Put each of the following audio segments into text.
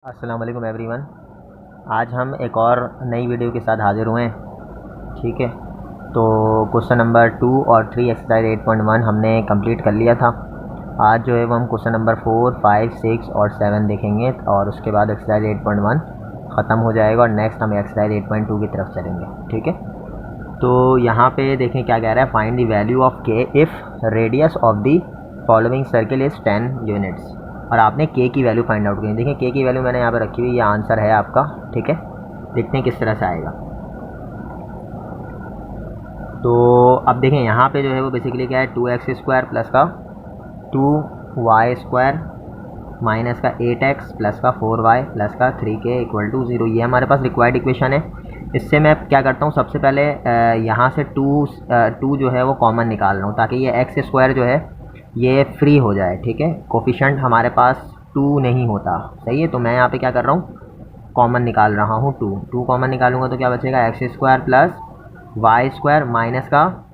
अस्सलाम वालेकुम एवरीवन। आज हम एक और नई वीडियो के साथ हाज़िर हुए हैं। ठीक है, तो क्वेश्चन नंबर 2 और 3 एक्सरसाइज 8.1 हमने कंप्लीट कर लिया था। आज जो है वो हम क्वेश्चन नंबर 4, 5, 6 और 7 देखेंगे और उसके बाद एक्सरसाइज 8.1 ख़त्म हो जाएगा और नेक्स्ट हम एक्सरसाइज 8.2 की तरफ चलेंगे। ठीक है, तो यहाँ पे देखें क्या कह रहा है। फाइंड द वैल्यू ऑफ के if radius of the following circle is 10 units. और आपने के की वैल्यू फाइंड आउट करनी। देखिए के की वैल्यू मैंने यहाँ पे रखी हुई, ये आंसर है आपका। ठीक है, देखते हैं किस तरह से आएगा। तो अब देखें यहाँ पे जो है वो बेसिकली क्या है, 2x² प्लस का 2y² माइनस का 8x प्लस का 4y प्लस का 3k इक्वल टू 0। ये हमारे पास रिक्वायर्ड इक्वेशन है। इससे मैं क्या करता हूँ, सबसे पहले यहाँ से 2 जो है वो कॉमन निकाल रहा हूँ ताकि ये x² जो है ये फ्री हो जाए। ठीक है, कोफिशेंट हमारे पास 2 नहीं होता। सही है, तो मैं यहाँ पे क्या कर रहा हूँ, कॉमन निकाल रहा हूँ। 2 कॉमन निकालूंगा तो क्या बचेगा, x² प्लस y² माइनस का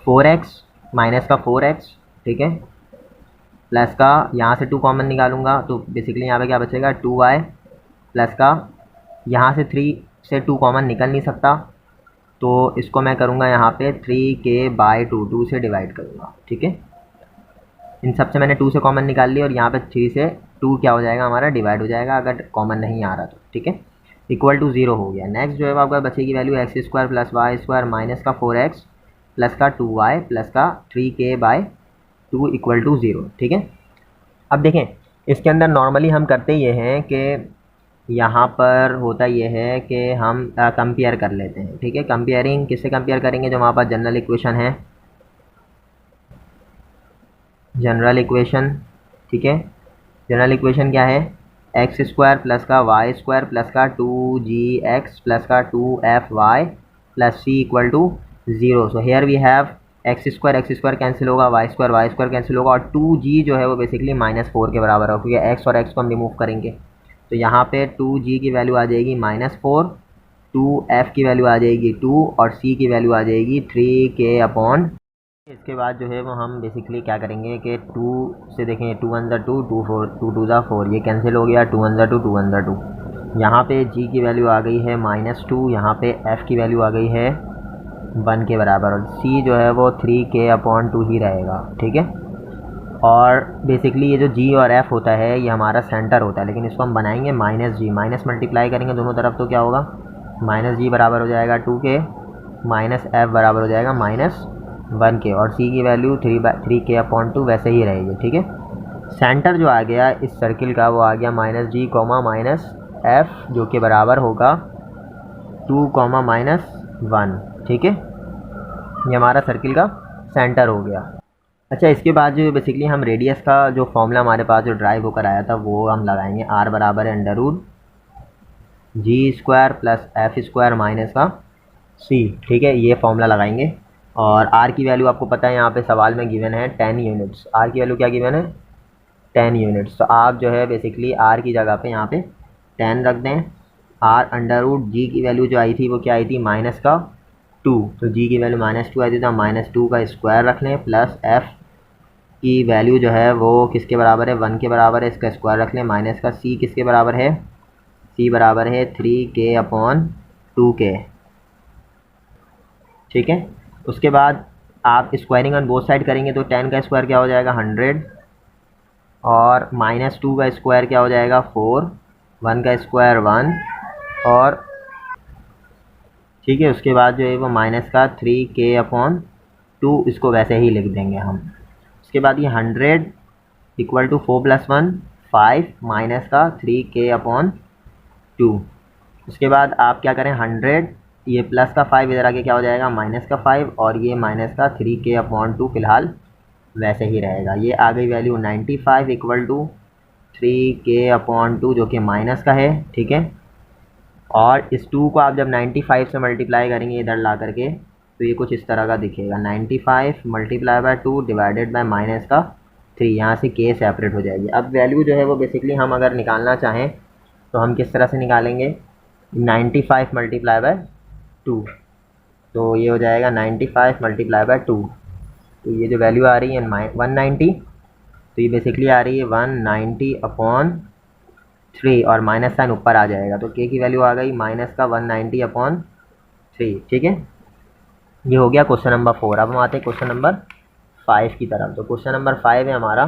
4x माइनस का 4x। ठीक है, प्लस का यहाँ से 2 कॉमन निकालूंगा तो बेसिकली यहाँ पे क्या बचेगा, 2y प्लस का यहाँ से 3 से 2 कॉमन निकल नहीं सकता तो इसको मैं करूँगा यहाँ पे 3k/2 2 से डिवाइड करूँगा। ठीक है, इन सब से मैंने 2 से कॉमन निकाल लिया और यहाँ पे 3 से 2 क्या हो जाएगा, हमारा डिवाइड हो जाएगा अगर कॉमन नहीं आ रहा तो। ठीक है, इक्वल टू 0 हो गया। नेक्स्ट जो है आपका बचेगी value x² plus y² minus का 4x प्लस का 2y प्लस का 3k/2 इक्वल टू 0। ठीक है, अब देखें इसके अंदर नॉर्मली हम करते ये हैं कि यहाँ पर होता ये है कि हम कंपेयर कर लेते हैं। ठीक है, कंपेयरिंग किससे कंपेयर करेंगे, जो हमारे पास जनरल इक्वेशन है, जनरल इक्वेशन। ठीक है, जनरल इक्वेशन क्या है, x² प्लस का y² प्लस का 2gx प्लस का 2fy plus c equal to 0। So here we have x² cancel होगा, y² कैंसिल होगा और 2g जो है वो बेसिकली -4 के बराबर होगा क्योंकि x और x को हम रिमूव करेंगे। तो यहाँ पे 2g की वैल्यू आ जाएगी -4, 2f की वैल्यू आ जाएगी 2 और c की वैल्यू आ जाएगी 3k/। इसके बाद जो है वो हम बेसिकली क्या करेंगे कि 2 से देखें, 2 1 2 2 4 2 2 4, ये कैंसिल हो गया, 2 1 2 2 1 2। यहाँ पे g की वैल्यू आ गई है -2, यहाँ पे f की वैल्यू आ गई है 1 के बराबर और c जो है वो 3k/2 ही रहेगा। ठीक है, और बेसिकली ये जो g और f होता है ये हमारा सेंटर होता है, लेकिन इसको हम बनाएंगे -g, माइनस मल्टीप्लाई करेंगे दोनों तरफ तो क्या होगा, -g बराबर हो जाएगा 2k माइनस f बराबर हो जाएगा -1 के और c की वैल्यू 3k/2 वैसे ही रहेगी। ठीक है, सेंटर जो आ गया इस सर्किल का वो आ गया -g -f जो कि बराबर होगा 2 -1। ठीक है, ये हमारा सर्किल का सेंटर हो गया। अच्छा, इसके बाद जो बेसिकली हम रेडियस का जो फॉर्मूला हमारे पास जो ड्राइव होकर आया था वो हम लगाएंगे, r बराबर है √g² प्लस f² माइनस का c। ठीक है, ये फॉर्मूला लगाएंगे और r की वैल्यू आपको पता है यहाँ पे सवाल में गिवन है 10 यूनिट्स। r की वैल्यू क्या गिवन है, 10 यूनिट्स। तो आप जो है बेसिकली r की जगह पे यहाँ पे 10 रख दें। r√g की वैल्यू जो आई थी वो क्या आई थी, -2, तो g की वैल्यू -2 आई थी तो -2 का स्क्वायर रख लें प्लस f की वैल्यू जो है वो किसके बराबर है, 1 के बराबर है, इसका स्क्वायर रख लें माइनस का c किसके बराबर है, c बराबर है 3k/2k। ठीक है, उसके बाद आप स्क्वायरिंग ऑन बोथ साइड करेंगे तो 10 का स्क्वायर क्या हो जाएगा 100 और -2 का स्क्वायर क्या हो जाएगा 4, 1 का स्क्वायर 1 और ठीक है, उसके बाद जो है वो माइनस का 3k/2, इसको वैसे ही लिख देंगे हम। उसके बाद ये 100 इक्वल टू 4 + 1 5 माइनस का 3k/2। उसके बाद आप क्या करें, 100 ये प्लस का 5 इधर आके क्या हो जाएगा माइनस का 5 और ये माइनस का 3k/2 फिलहाल वैसे ही रहेगा। ये आ गई वैल्यू 95 इक्वल टू 3k/2 जो कि माइनस का है। ठीक है, और इस 2 को आप जब 95 से मल्टीप्लाई करेंगे इधर ला करके तो ये कुछ इस तरह का दिखेगा, 95 × 2 डिवाइडेड बाय माइनस का 3, यहाँ से k सेपरेट हो जाएगी। अब वैल्यू जो है वो बेसिकली हम अगर निकालना चाहें तो हम किस तरह से निकालेंगे, 95 × 2, तो ये हो जाएगा 95 × 2, तो ये जो वैल्यू आ रही है 190 तो ये बेसिकली आ रही है 190/3 और माइनस साइन ऊपर आ जाएगा, तो के की वैल्यू आ गई माइनस का 190/3। ठीक है, ये हो गया क्वेश्चन नंबर 4। अब हम आते हैं क्वेश्चन नंबर 5 की तरफ। तो क्वेश्चन नंबर 5 है हमारा,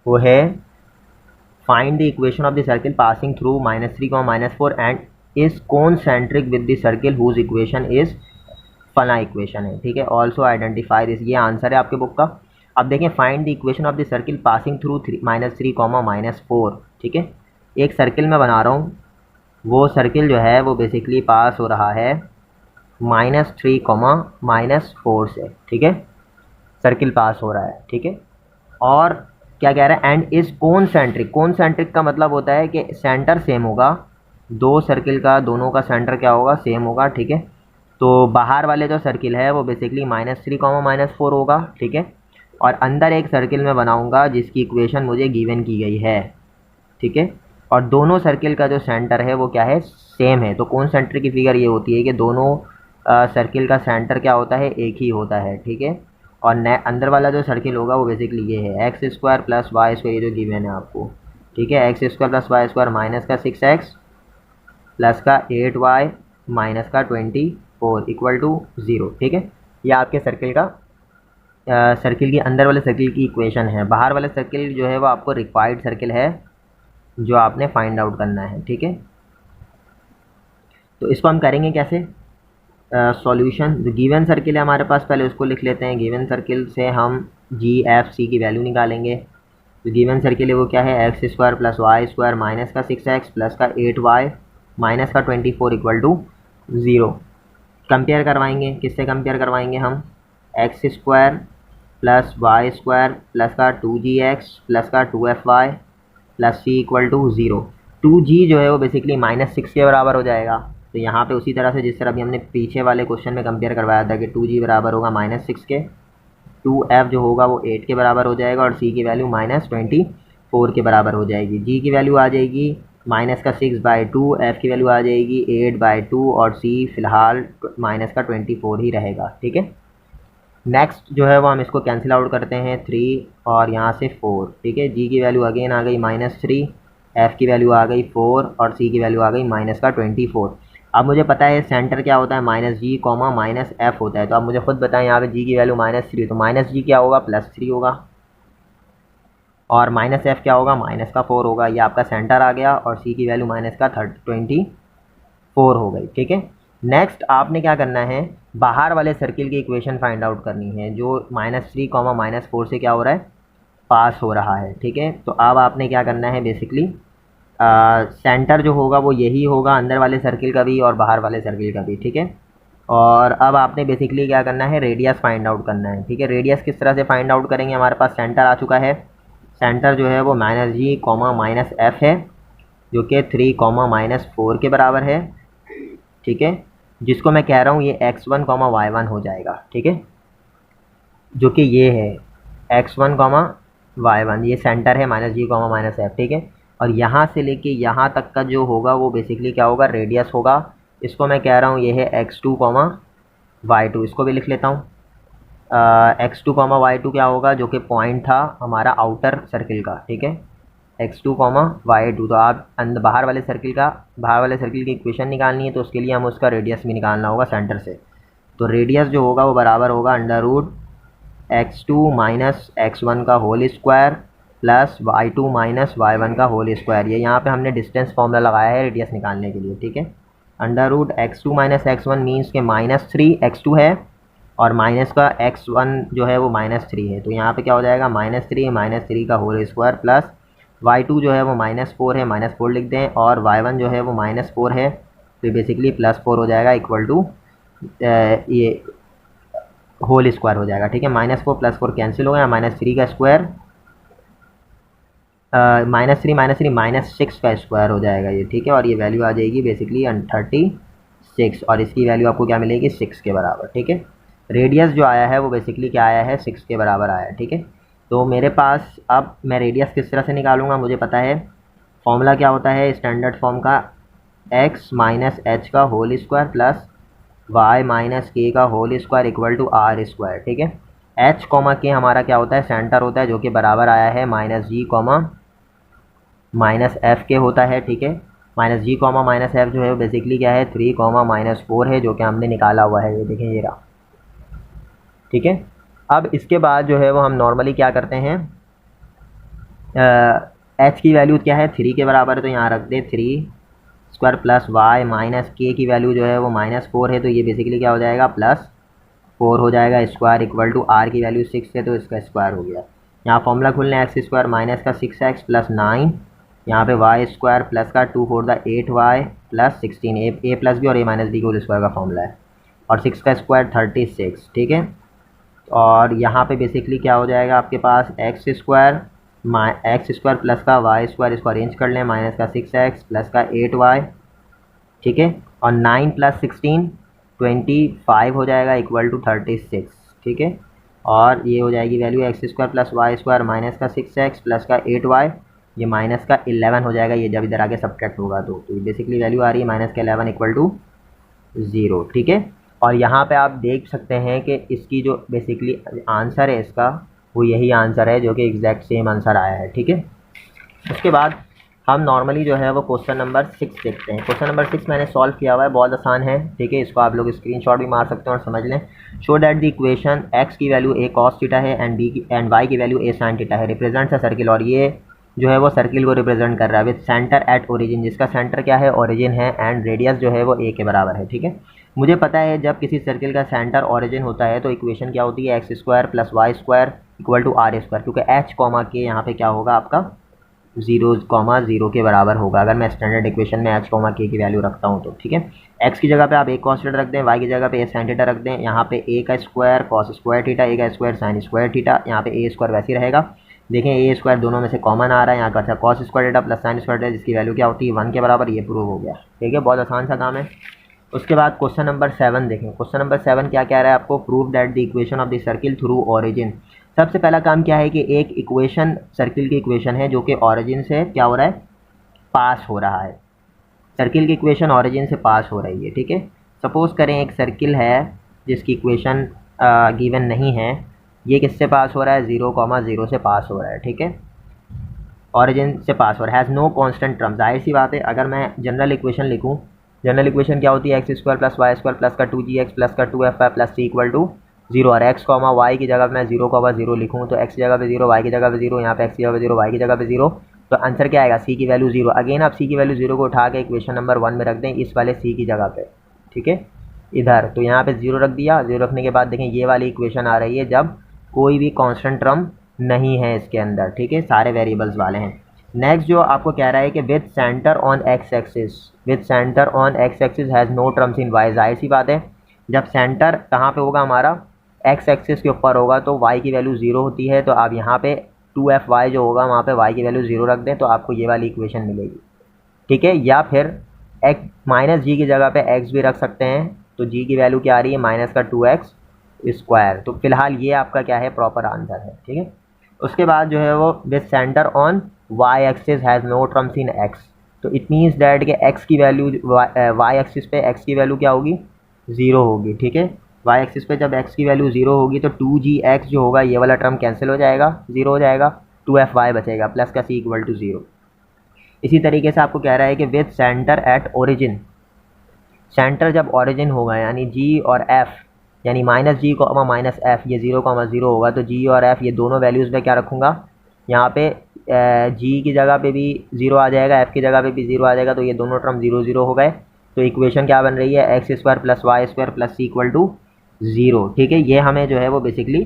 वो है find the equation of the circle passing through -3, -4 and is concentric with the circle whose equation is फला इक्वेशन है। ठीक है, ऑल्सो आइडेंटिफाई दिस, ये आंसर है आपके बुक का। अब देखें, find the equation of the circle passing through -3, -4। ठीक है, एक सर्किल मैं बना रहा हूँ, वो सर्किल जो है वो बेसिकली पास हो रहा है -3, -4 से। ठीक है, सर्किल पास हो रहा है। ठीक है, और क्या कह रहा है, एंड इज कॉन्सेंट्रिक। कॉन्सेंट्रिक का मतलब होता है कि सेंटर सेम होगा, दो सर्किल का दोनों का सेंटर क्या होगा, सेम होगा। ठीक है, तो बाहर वाले जो सर्किल है वो बेसिकली -3, -4 होगा। ठीक है, और अंदर एक सर्किल में बनाऊंगा जिसकी इक्वेशन मुझे गिवन की गई है। ठीक है, और दोनों सर्किल का जो सेंटर है वो क्या है, सेम है। तो कॉन्सेंट्रिक की फिगर ये होती है कि दोनों सर्किल का सेंटर क्या होता है, एक ही होता है। ठीक है, और अंदर वाला जो सर्किल होगा वो बेसिकली ये है x² + y², ये जो गिवन है आपको। ठीक है, x² + y² माइनस का 6x प्लस का 8y माइनस का 24 इक्वल टू 0। ठीक है, ये आपके सर्किल का सर्किल की अंदर वाले सर्किल की इक्वेशन है। बाहर वाले सर्किल जो है वो आपको रिक्वायर्ड सर्किल है जो आपने फाइंड आउट करना है। ठीक है, तो इसको हम करेंगे कैसे, सॉल्यूशन। जो गिवन सर्किल है हमारे पास, पहले उसको लिख लेते हैं। गिवन सर्किल से हम GFC की वैल्यू निकालेंगे। तो गिवन सर्किल है वो क्या है, x² + y² माइनस का 6x प्लस का 8y माइनस का 24 इक्वल टू 0। कंपेयर करवाएंगे, किससे कंपेयर करवाएंगे हम, x² + y² प्लस का 2gx प्लस का 2fy plus c equal to 0। 2g जो है वो बेसिकली -6 के बराबर हो जाएगा। तो यहाँ पे उसी तरह से जिस तरह भी हमने पीछे वाले क्वेश्चन में कंपेयर करवाया था कि 2g बराबर होगा -6 के, 2f जो होगा वो 8 के बराबर हो जाएगा और c की वैल्यू -24 के बराबर हो जाएगी। g की वैल्यू आ जाएगी -6/2, f की वैल्यू आ जाएगी 8/2 और c फिलहाल -24 ही रहेगा। ठीक है, नेक्स्ट जो है वो हम इसको कैंसिल आउट करते हैं, 3 और यहाँ से 4। ठीक है, g की वैल्यू अगेन आ गई -3, f की वैल्यू आ गई 4 और c की वैल्यू आ गई -24। अब मुझे पता है सेंटर क्या होता है, -g, -f होता है। तो अब मुझे खुद बताएं, यहाँ पे g की वैल्यू -3, तो -g क्या होगा, +3 होगा, और -f क्या होगा, -4 होगा। ये आपका सेंटर आ गया और c की वैल्यू -24 हो गई। ठीक है, नेक्स्ट आपने क्या करना है, बाहर वाले सर्किल की इक्वेशन फाइंड आउट करनी है जो -3, -4 से क्या हो रहा है, पास हो रहा है। ठीक है, तो अब आपने क्या करना है, बेसिकली सेंटर जो होगा वो यही होगा, अंदर वाले सर्किल का भी और बाहर वाले सर्किल का भी। ठीक है, और अब आपने बेसिकली क्या करना है, रेडियस फाइंड आउट करना है। ठीक है, रेडियस किस तरह से फाइंड आउट करेंगे, हमारे पास सेंटर आ चुका है। सेंटर जो है वो -g, -f है जो कि 3, -4 के बराबर है। ठीक है, जिसको मैं कह रहा हूँ ये x1, y1 हो जाएगा। ठीक है, जो कि ये है x1, y1, ये सेंटर है -g, -f। ठीक है, और यहाँ से लेके यहाँ तक का जो होगा वो बेसिकली क्या होगा, रेडियस होगा। इसको मैं कह रहा हूँ ये है x2, y2, इसको भी लिख लेता हूँ। x2, y2 क्या होगा, जो कि पॉइंट था हमारा आउटर सर्किल का। ठीक है, x2, y2, तो आप बाहर वाले सर्किल की इक्वेशन निकालनी है, तो उसके लिए हम उसका रेडियस भी निकालना होगा सेंटर से। तो रेडियस जो होगा वो बराबर होगा √x2 - x1 का whole square plus y2 - y1 का होल स्क्वायर। ये यहाँ पे हमने डिस्टेंस फॉर्मूला लगाया है रेडियस निकालने के लिए। ठीक है, √x2 - x1 मीन्स के -3 x2 है और माइनस का x1 जो है वो -3 है। तो यहाँ पे क्या हो जाएगा, -3 का होल स्क्वायर प्लस y2 जो है वो -4 है, -4 लिख दें, और y1 जो है वो -4 है, तो बेसिकली +4 हो जाएगा इक्वल टू ये होल स्क्वायर हो जाएगा। ठीक है, -4 + 4 कैंसिल हो गया, -3 का स्क्वायर, -3 -6 का स्क्वायर हो जाएगा ये। ठीक है, और ये वैल्यू आ जाएगी बेसिकली 36 और इसकी वैल्यू आपको क्या मिलेगी, 6 के बराबर। ठीक है, रेडियस जो आया है वो बेसिकली क्या आया है, 6 के बराबर आया है। ठीक है, तो मेरे पास अब मैं रेडियस किस तरह से निकालूंगा, मुझे पता है फॉर्मूला क्या होता है स्टैंडर्ड फॉर्म का, x - h का whole square plus y - k का whole square equal to r square. ठीक है, एच कॉमा के हमारा क्या होता है, सेंटर होता है, जो कि बराबर आया है माइनस जी कॉमा माइनस एफ के होता है। ठीक है, माइनस जी कॉमा माइनस एफ जो है वो बेसिकली क्या है, 3 कॉमा माइनस 4 है, जो कि हमने निकाला हुआ है, ये देखें ये रहा। ठीक है, अब इसके बाद जो है वो हम नॉर्मली क्या करते हैं, एच की वैल्यू क्या है, 3 के बराबर है, तो यहाँ रख दे 3 स्क्वायर प्लस वाई माइनस के की वैल्यू जो है वो माइनस 4 है, तो ये बेसिकली क्या हो जाएगा, प्लस 4 हो जाएगा, स्क्वायर इक्वल टू आर की वैल्यू 6 है तो इसका स्क्वायर हो गया। यहाँ फॉर्मूला खुलने एक्स स्क्वायर माइनस का 6x प्लस 9, यहाँ पे वाई स्क्वायर प्लस का 2 4 8y प्लस 16, ए प्लस बी और ए माइनस बी को स्क्वायर का फॉर्मूला है, और 6 का स्क्वायर 36। ठीक है, और यहाँ पे बेसिकली क्या हो जाएगा आपके पास, एक्स स्क्वायर प्लस का वाई स्क्वायर, इसको अरेंज कर लें, माइनस का 6x प्लस का 8y। ठीक है, और 9 प्लस 16 25 हो जाएगा इक्वल टू 36। ठीक है, और ये हो जाएगी value x square plus y square minus का 6x प्लस का 8y, ये माइनस का 11 हो जाएगा, ये जब इधर आगे सब्ट्रैक्ट होगा तो ये बेसिकली वैल्यू आ रही है माइनस का 11 इक्वल टू 0। ठीक है, और यहाँ पे आप देख सकते हैं कि इसकी जो बेसिकली आंसर है इसका, वो यही आंसर है जो कि एग्जैक्ट सेम आंसर आया है। ठीक है, उसके बाद हम नॉर्मली जो है वो क्वेश्चन नंबर 6 देखते हैं। क्वेश्चन नंबर 6 मैंने सॉल्व किया हुआ है, बहुत आसान है। ठीक है, इसको आप लोग स्क्रीनशॉट भी मार सकते हैं और समझ लें। Show that the equation x की वैल्यू a cos थीटा है एंड y की वैल्यू a sin थीटा है, रिप्रेजेंट्स अ सर्किल, और ये जो है वो सर्किल को रिप्रेजेंट कर रहा है विद सेंटर एट ओरिजिन, जिसका सेंटर क्या है, ओरिजिन है, एंड रेडियस जो है वो a के बराबर है। ठीक है, मुझे पता है जब किसी सर्किल का सेंटर ओरिजिन होता है तो इक्वेशन क्या होती है, x square plus y square equal to r square, क्योंकि एच कॉमा के यहाँ पे क्या होगा आपका 0,0 के बराबर होगा अगर मैं स्टैंडर्ड इक्वेशन में एच कॉमा के की वैल्यू रखता हूँ तो। ठीक है, एक्स की जगह पे आप एक कॉस थीटा रख दें, वाई की जगह पे ए साइन थीटा रख दें, यहाँ पे ए का स्क्वायर कॉस स्क्वायर थीटा, ए का स्क्वायर साइन स्क्वायर थीटा, यहाँ पे ए स्क्वायर वैसे ही रहेगा। देखें ए स्क्वायर दोनों में से कॉमन आ रहा है, यहाँ का अच्छा cos square theta plus sine square theta, जिसकी वैल्यू क्या होती है 1 के बराबर, ये प्रूव हो गया। ठीक है, बहुत आसान सा काम है। उसके बाद क्वेश्चन नंबर 7 देखें। क्वेश्चन नंबर 7 क्या कह रहा है आपको, prove that the equation of the circle through origin. सबसे पहला काम क्या है कि एक इक्वेशन, सर्किल की इक्वेशन है जो कि ओरिजिन से क्या हो रहा है, पास हो रहा है। सर्किल की इक्वेशन ओरिजिन से पास हो रही है। ठीक है, सपोज करें एक सर्किल है जिसकी इक्वेशन गिवन नहीं है, ये किससे पास हो रहा है, 0,0 से पास हो रहा है। ठीक है, ओरिजिन से पास हो रहा है, हैज़ नो कांस्टेंट टर्म। जाहिर सी बात है अगर मैं जनरल इक्वेशन लिखूँ, जनरल इक्वेशन क्या होती है, x square plus y square plus का 2gx प्लस का 2fy plus c equal to 0, और एक्स कॉमा वाई की जगह मैं 0,0 लिखूँ तो एक्स की जगह पे 0, वाई की जगह पे 0, यहाँ पे एक्स की जगह पे 0, वाई की जगह पे 0, तो आंसर क्या आएगा, सी की वैल्यू 0। अगेन आप सी की वैल्यू 0 को उठा के इक्वेशन नंबर 1 में रख दें, इस वाले सी की जगह पे। ठीक है, इधर तो यहाँ पे 0 रख दिया, 0 रखने के बाद देखें ये वाली इक्वेशन आ रही है जब कोई भी कॉन्स्टेंट टर्म नहीं है इसके अंदर। ठीक है, सारे वेरिएबल्स वाले हैं। नेक्स्ट जो आपको कह रहा है कि with centre on x axis, with centre on x axis has no terms in y. जाहिर सी बात है जब सेंटर कहाँ पे होगा हमारा, एक्स एक्सिस के ऊपर होगा तो वाई की वैल्यू 0 होती है, तो आप यहाँ पे 2fy जो होगा वहाँ पे वाई की वैल्यू 0 रख दें तो आपको ये वाली इक्वेशन मिलेगी। ठीक है, या फिर एक्स माइनस जी की जगह पे एक्स भी रख सकते हैं, तो जी की वैल्यू क्या आ रही है, माइनस का 2x स्क्वायर। तो फिलहाल ये आपका क्या है, प्रॉपर आंसर है। ठीक है, उसके बाद जो है वो with centre on y axis has no terms in x, तो इट मीन्स डैट कि एक्स की वैल्यू वाई एक्सिस पे एक्स की वैल्यू क्या होगी, 0 होगी। ठीक है, वाई एक्सिस पे जब एक्स की वैल्यू 0 होगी तो 2gx जो होगा ये वाला टर्म कैंसिल हो जाएगा, 0 हो जाएगा, 2fy बचेगा प्लस का सी इक्वल टू 0। इसी तरीके से आपको कह रहा है कि with centre at origin, centre जब ओरिजिन होगा यानी जी और एफ, यानी माइनस जी को माइनस एफ, ये 0,0 होगा तो जी और एफ ये दोनों वैल्यूज़ में क्या रखूँगा, यहाँ पे जी की जगह पे भी 0 आ जाएगा, एफ की जगह पे भी 0 आ जाएगा, तो ये दोनों टर्म 0 0 हो गए। तो इक्वेशन क्या बन रही है, x square plus y square plus c equal to 0। ठीक है, ये हमें जो है वो बेसिकली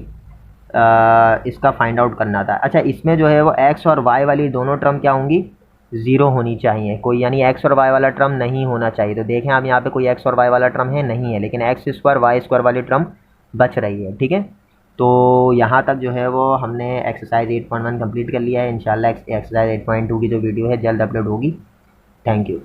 इसका फाइंड आउट करना था। अच्छा, इसमें जो है वो एक्स और वाई वाली दोनों टर्म क्या होंगी, 0 होनी चाहिए, कोई यानी एक्स और वाई वाला टर्म नहीं होना चाहिए। तो देखें आप यहाँ पे कोई एक्स और वाई वाला टर्म है नहीं है, लेकिन एक्स स्क्वायर वाई स्क्वायर वाली टर्म बच रही है। ठीक है, तो यहाँ तक जो है वो हमने एक्सरसाइज 8.1 कंप्लीट कर लिया है। इंशाल्लाह एक्सरसाइज 8.2 की जो वीडियो है जल्द अपलोड होगी। Thank you.